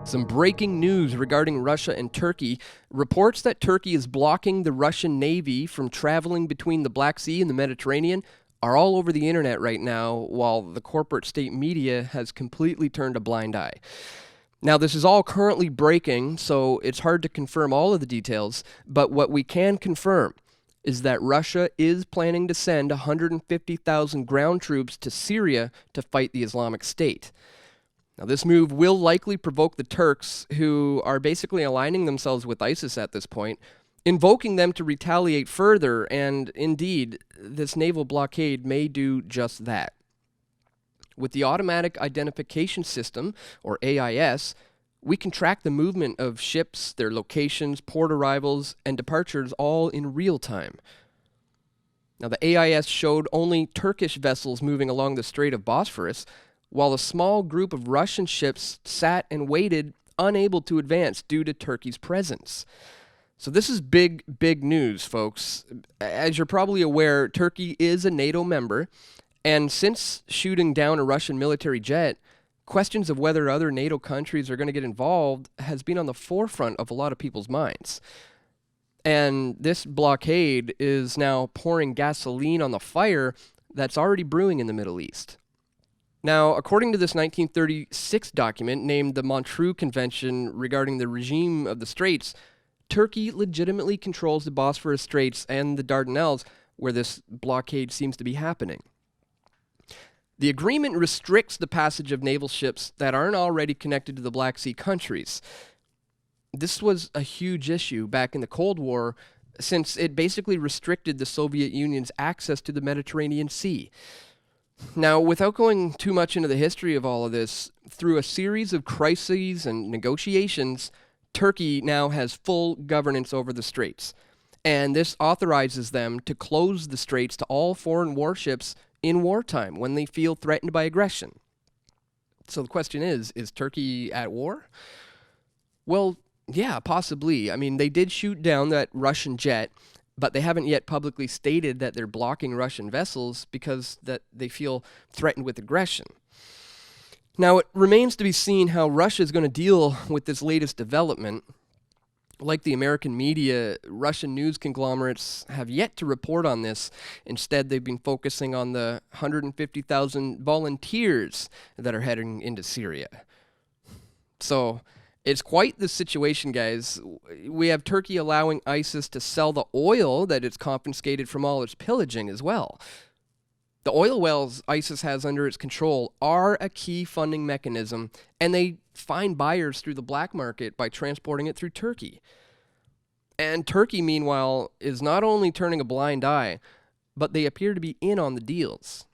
Some breaking news regarding Russia and Turkey. Reports that Turkey is blocking the Russian Navy from traveling between the Black Sea and the Mediterranean are all over the internet right now, while the corporate state media has completely turned a blind eye. Now, this is all currently breaking, so it's hard to confirm all of the details, but what we can confirm is that Russia is planning to send 150,000 ground troops to Syria to fight the Islamic State. Now, this move will likely provoke the Turks, who are basically aligning themselves with ISIS at this point, invoking them to retaliate further, and indeed, this naval blockade may do just that. With the Automatic Identification System, or AIS, we can track the movement of ships, their locations, port arrivals, and departures all in real time. Now, the AIS showed only Turkish vessels moving along the Strait of Bosphorus, while a small group of Russian ships sat and waited, unable to advance due to Turkey's presence. So this is big news, folks. As you're probably aware, Turkey is a NATO member, and since shooting down a Russian military jet, questions of whether other NATO countries are going to get involved has been on the forefront of a lot of people's minds. And this blockade is now pouring gasoline on the fire that's already brewing in the Middle East. Now, according to this 1936 document named the Montreux Convention regarding the regime of the Straits, Turkey legitimately controls the Bosphorus Straits and the Dardanelles, where this blockade seems to be happening. The agreement restricts the passage of naval ships that aren't already connected to the Black Sea countries. This was a huge issue back in the Cold War, since it basically restricted the Soviet Union's access to the Mediterranean Sea. Now, without going too much into the history of all of this, through a series of crises and negotiations, Turkey now has full governance over the straits. And this authorizes them to close the straits to all foreign warships in wartime when they feel threatened by aggression. So the question is Turkey at war? Well, yeah, possibly. I mean, they did shoot down that Russian jet, but they haven't yet publicly stated that they're blocking Russian vessels because that they feel threatened with aggression. Now, it remains to be seen how Russia is going to deal with this latest development. Like the American media, Russian news conglomerates have yet to report on this. Instead, they've been focusing on the 150,000 volunteers that are heading into Syria. So it's quite the situation, guys. We have Turkey allowing ISIS to sell the oil that it's confiscated from all its pillaging as well. The oil wells ISIS has under its control are a key funding mechanism, and they find buyers through the black market by transporting it through Turkey. And Turkey, meanwhile, is not only turning a blind eye, but they appear to be in on the deals.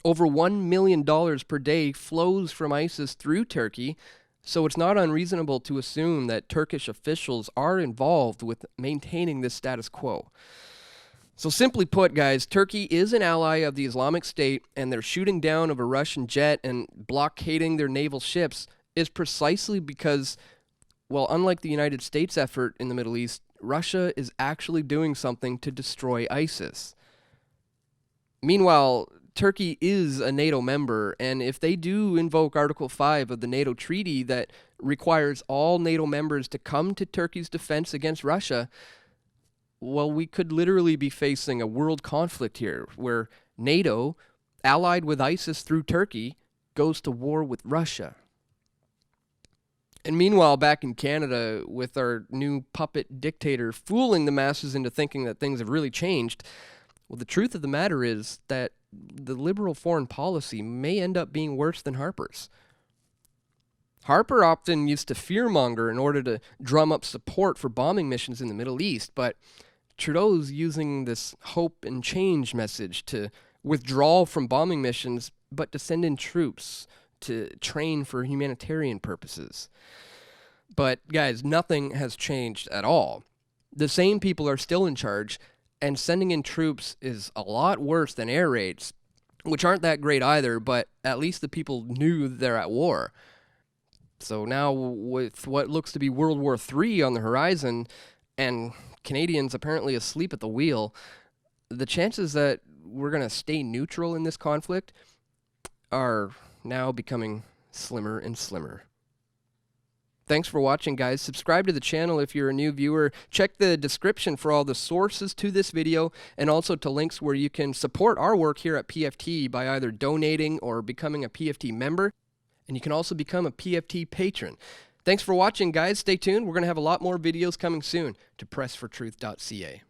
Over $1 million per day flows from ISIS through Turkey, so it's not unreasonable to assume that Turkish officials are involved with maintaining this status quo. So simply put, guys, Turkey is an ally of the Islamic State, and their shooting down of a Russian jet and blockading their naval ships is precisely because, well, unlike the United States' effort in the Middle East, Russia is actually doing something to destroy ISIS. Meanwhile, Turkey is a NATO member, and if they do invoke Article 5 of the NATO treaty that requires all NATO members to come to Turkey's defense against Russia, well, we could literally be facing a world conflict here, where NATO, allied with ISIS through Turkey, goes to war with Russia. And meanwhile, back in Canada, with our new puppet dictator fooling the masses into thinking that things have really changed, well, the truth of the matter is that the liberal foreign policy may end up being worse than Harper's. Harper often used to fearmonger in order to drum up support for bombing missions in the Middle East, but Trudeau's using this hope and change message to withdraw from bombing missions, but to send in troops to train for humanitarian purposes. But guys, nothing has changed at all. The same people are still in charge, and sending in troops is a lot worse than air raids, which aren't that great either, but at least the people knew they're at war. So now, with what looks to be World War III on the horizon, and Canadians apparently asleep at the wheel, the chances that we're going to stay neutral in this conflict are now becoming slimmer and slimmer. Thanks for watching, guys. Subscribe to the channel if you're a new viewer. Check the description for all the sources to this video and also to links where you can support our work here at PFT by either donating or becoming a PFT member. And you can also become a PFT patron. Thanks for watching, guys. Stay tuned. We're going to have a lot more videos coming soon to pressfortruth.ca.